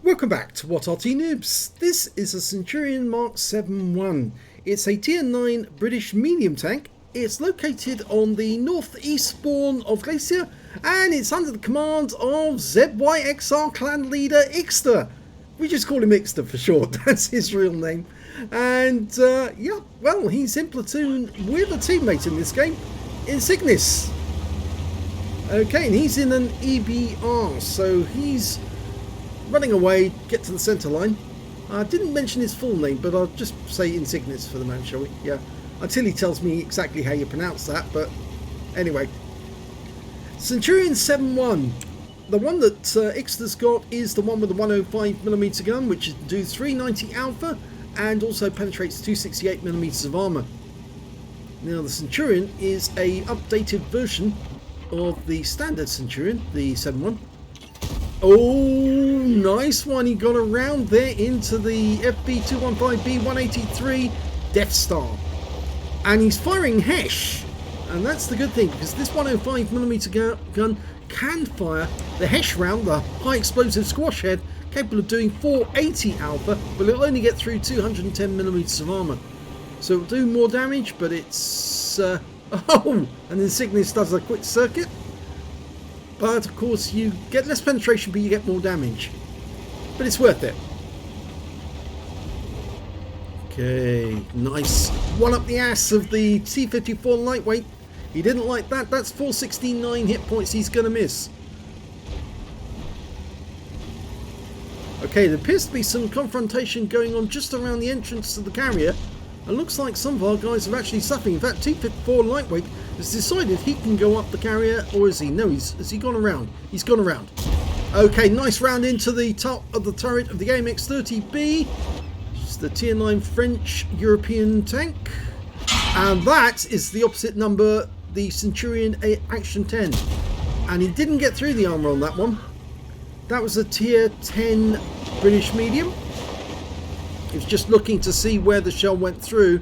Welcome back to What Arty Noobs. This is a Centurion Mark 7-1. It's a tier 9 British medium tank. It's located on the northeast spawn of Glacier and it's under the command of ZYXR clan leader Ixter. We just call him Ixter for short, that's his real name. And yeah, well, he's in platoon with a teammate in this game, Insignis. Okay, and he's in an EBR, so he's running away, get to the centre line. I didn't mention his full name, but I'll just say Insignis for the man, shall we? Yeah, until he tells me exactly how you pronounce that, but anyway. Centurion 7-1. The one that Ixter's got is the one with the 105mm gun, which can do 390 alpha and also penetrates 268mm of armour. Now the Centurion is a updated version of the standard Centurion, the 7-1. Oh, nice one. He got around there into the FB215B183 Death Star. And he's firing Hesh. And that's the good thing, because this 105mm gun can fire the Hesh round, the high explosive squash head, capable of doing 480 alpha, but it'll only get through 210mm of armour. So it'll do more damage, but it's... oh! And Insignis does a quick circuit. But of course you get less penetration, but you get more damage. But it's worth it. Okay, nice. One up the ass of the T-54 lightweight. He didn't like that. That's 469 hit points he's going to miss. Okay, there appears to be some confrontation going on just around the entrance to the carrier. And looks like some of our guys are actually suffering. In fact, T-54 lightweight has decided he can go up the carrier, or is he? No, has he gone around? He's gone around. Okay, nice round into the top of the turret of the AMX-30B. It's the tier 9 French European tank. And that is the opposite number, the Centurion Action 10. And he didn't get through the armour on that one. That was a tier 10 British medium. He was just looking to see where the shell went through.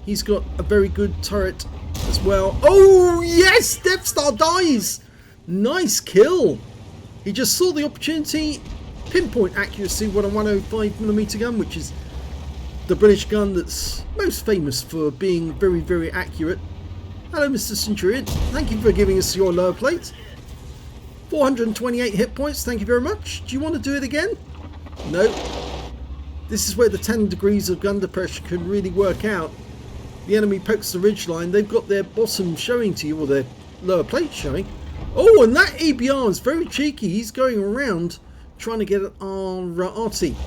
He's got a very good turret as well. Oh yes, Death Star dies. Nice kill. He just saw the opportunity. Pinpoint accuracy with a 105mm gun, which is the British gun that's most famous for being very, very accurate. Hello, Mr. Centurion. Thank you for giving us your lower plate. 428 hit points. Thank you very much. Do you want to do it again? No. This is where the 10 degrees of gun depression can really work out. The enemy pokes the ridgeline. They've got their bottom showing to you, or their lower plate showing. Oh, and that EBR is very cheeky. He's going around trying to get our Arty.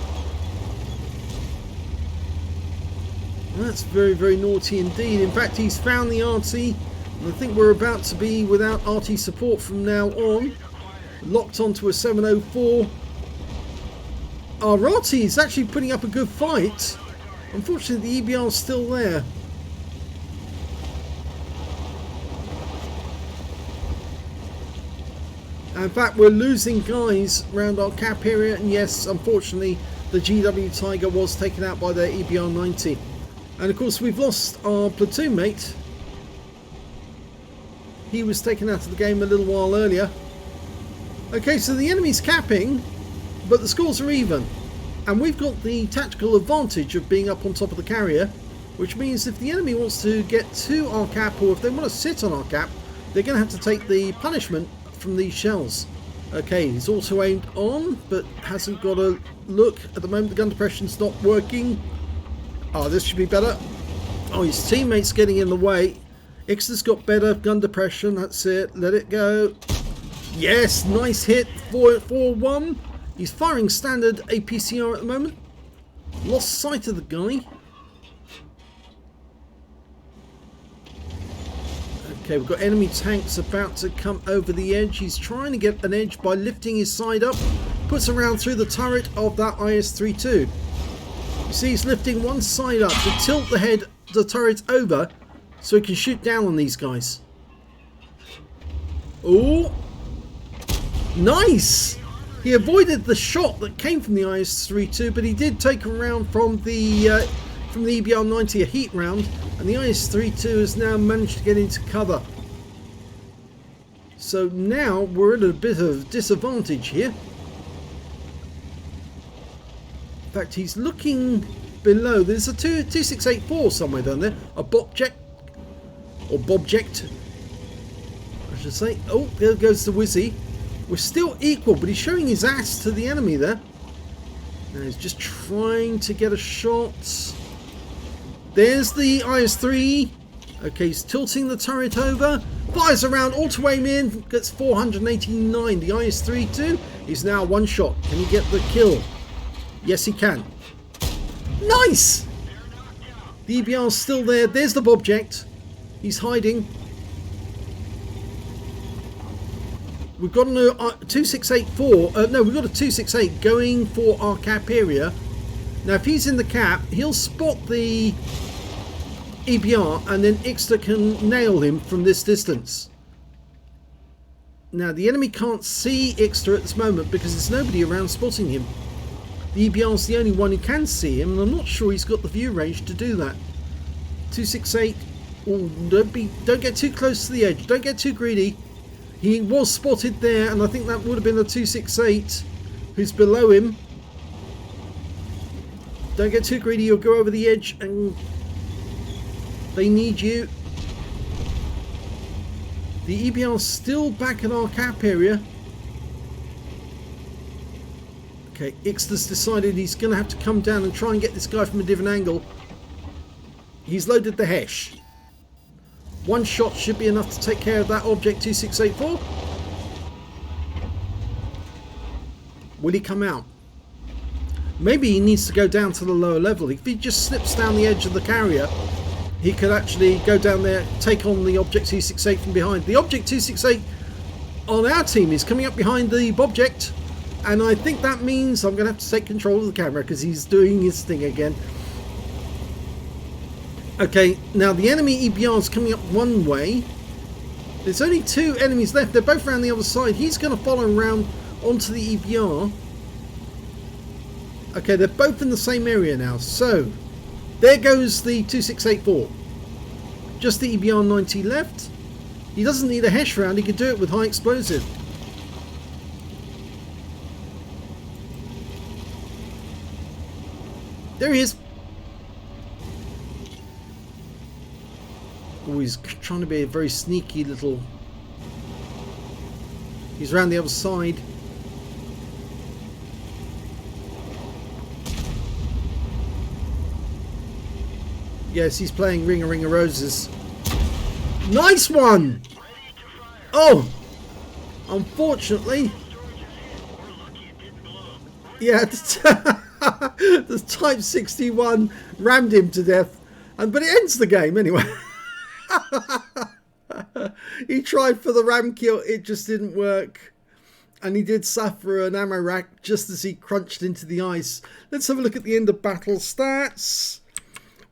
That's very, very naughty indeed. In fact, he's found the Arty. And I think we're about to be without Arty support from now on. Locked onto a 704. Our Arty is actually putting up a good fight. Unfortunately, the EBR is still there. In fact, we're losing guys around our cap area, and yes, unfortunately, the GW Tiger was taken out by their EBR 90. And of course, we've lost our platoon mate. He was taken out of the game a little while earlier. Okay, so the enemy's capping, but the scores are even. And we've got the tactical advantage of being up on top of the carrier, which means if the enemy wants to get to our cap, or if they want to sit on our cap, they're going to have to take the punishment from these shells. Okay, he's also aimed on, but hasn't got a look. At the moment, the gun depression's not working. Oh, this should be better. Oh, his teammate's getting in the way. Ixter's got better gun depression. That's it. Let it go. Yes, nice hit. 4-1. He's firing standard APCR at the moment. Lost sight of the guy. Okay, we've got enemy tanks about to come over the edge. He's trying to get an edge by lifting his side up. Puts around through the turret of that IS-32. You see he's lifting one side up to tilt the turret over so he can shoot down on these guys. Oh, nice! He avoided the shot that came from the IS-32, but he did take a round from the EBR 90, a heat round, and the IS-32 has now managed to get into cover. So now we're at a bit of disadvantage here. In fact, he's looking below. There's a 2684 somewhere down there. A bobject. Or bobject, I should say. Oh, there goes the Wizzy. We're still equal, but he's showing his ass to the enemy there. Now he's just trying to get a shot. There's the IS-3. Okay, he's tilting the turret over. Fires around, auto-aim in. Gets 489. The IS-3 too. He's now one shot. Can he get the kill? Yes, he can. Nice! The EBR's still there. There's the bobject. He's hiding. We've got a 2684. No, we've got a 268 going for our cap area. Now, if he's in the cap, he'll spot the EBR, and then Ixter can nail him from this distance. Now, the enemy can't see Ixter at this moment because there's nobody around spotting him. The EBR's the only one who can see him, and I'm not sure he's got the view range to do that. 268. Oh, don't get too close to the edge. Don't get too greedy. He was spotted there, and I think that would have been a 268 who's below him. Don't get too greedy. You'll go over the edge, and they need you. The EBR's still back in our cap area. Okay, Ixter's decided he's going to have to come down and try and get this guy from a different angle. He's loaded the Hesh. One shot should be enough to take care of that object 2684. Will he come out? Maybe he needs to go down to the lower level. If he just slips down the edge of the carrier, he could actually go down there, take on the object 268 from behind. The object 268 on our team is coming up behind the bobject, and I think that means I'm going to have to take control of the camera because he's doing his thing again. Okay, now the enemy EBR is coming up one way. There's only two enemies left. They're both around the other side. He's going to follow around onto the EBR. Okay, they're both in the same area now. So, there goes the 2684. Just the EBR 90 left. He doesn't need a Hesh round. He can do it with high explosive. There he is. Oh, he's trying to be a very sneaky little... He's around the other side. Yes, he's playing Ring of Roses. Nice one! Oh! Unfortunately... Yeah, the Type 61 rammed him to death. But it ends the game anyway. He tried for the ram kill, it just didn't work, and he did suffer an ammo rack just as he crunched into the ice. Let's have a look at the end of battle stats.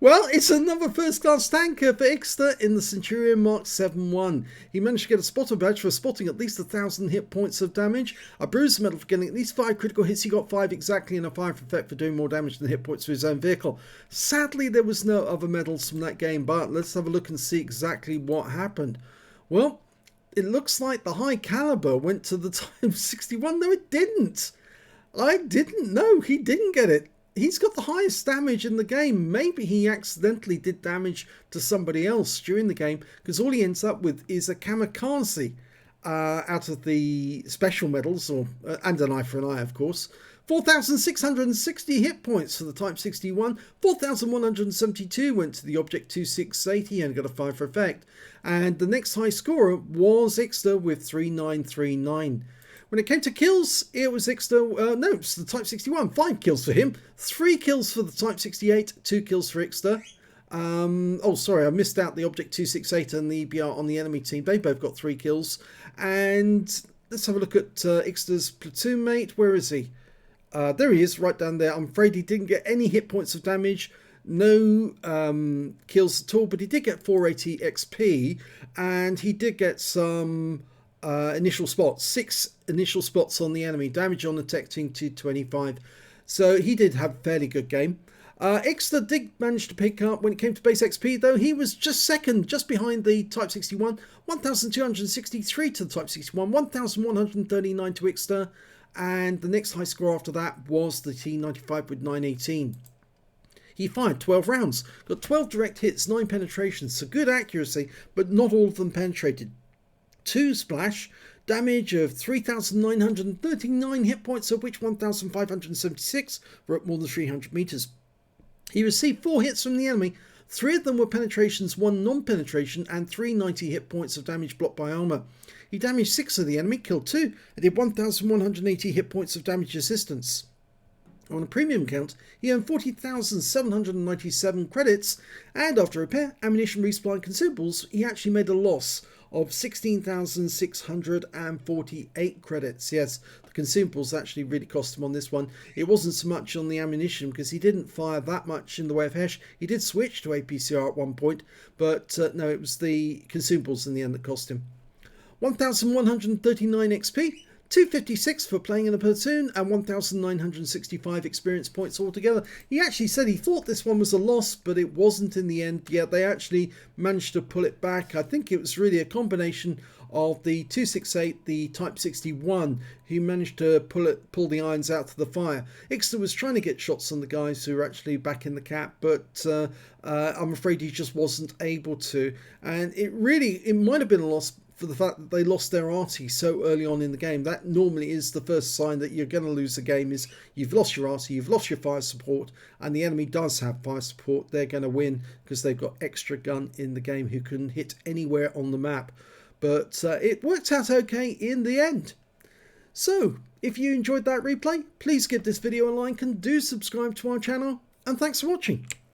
Well, it's another first class tanker for Ixter in the Centurion Mk 7-1. He managed to get a spotter badge for spotting at least 1,000 hit points of damage, a bruiser medal for getting at least 5 critical hits. He got 5 exactly, and a fire effect for doing more damage than hit points for his own vehicle. Sadly, there was no other medals from that game, but let's have a look and see exactly what happened. Well, it looks like the high caliber went to the Type 61. No, it didn't. I didn't know. He didn't get it. He's got the highest damage in the game. Maybe he accidentally did damage to somebody else during the game, because all he ends up with is a kamikaze out of the special medals, or and an eye for an eye, of course. 4,660 hit points for the Type 61. 4,172 went to the Object 268. He only got a 5 for effect. And the next high scorer was Ixter with 3,939. When it came to kills, it was Ixter, no, it's the Type 61, 5 kills for him, 3 kills for the Type 68, 2 kills for Ixter. Oh, sorry, I missed out the Object 268 and the EBR on the enemy team. They both got 3 kills. And let's have a look at Ixter's platoon mate. Where is he? There he is, right down there. I'm afraid he didn't get any hit points of damage, no kills at all, but he did get 480 XP, and he did get some... initial spots, 6 initial spots on the enemy, damage on detecting 225, so he did have a fairly good game. Ixter did manage to pick up, when it came to base XP though, he was just second, just behind the Type 61, 1,263 to the Type 61, 1,139 to Ixter, and the next high score after that was the T95 with 918. He fired 12 rounds, got 12 direct hits, 9 penetrations, so good accuracy, but not all of them penetrated. 2 splash, damage of 3,939 hit points, of which 1,576 were at more than 300 meters. He received 4 hits from the enemy, 3 of them were penetrations, 1 non-penetration, and 390 hit points of damage blocked by armor. He damaged 6 of the enemy, killed 2, and did 1,180 hit points of damage assistance. On a premium count, he earned 40,797 credits, and after repair, ammunition, resupply and consumables, he actually made a loss of 16,648 credits. Yes, the consumables actually really cost him on this one. It wasn't so much on the ammunition because he didn't fire that much in the way of HESH. He did switch to APCR at one point, but no, it was the consumables in the end that cost him. 1,139 XP, 256 for playing in a platoon, and 1,965 experience points altogether. He actually said he thought this one was a loss, but it wasn't in the end. Yeah, they actually managed to pull it back. I think it was really a combination of the 268, the Type 61, who managed to pull the irons out to the fire. Ixter was trying to get shots on the guys who were actually back in the cap, but I'm afraid he just wasn't able to. And it might have been a loss for the fact that they lost their Arty so early on in the game. That normally is the first sign that you're going to lose a game, is you've lost your Arty, you've lost your fire support, and the enemy does have fire support. They're going to win because they've got extra gun in the game who can hit anywhere on the map. But it worked out okay in the end. So, if you enjoyed that replay, please give this video a like and do subscribe to our channel, and thanks for watching.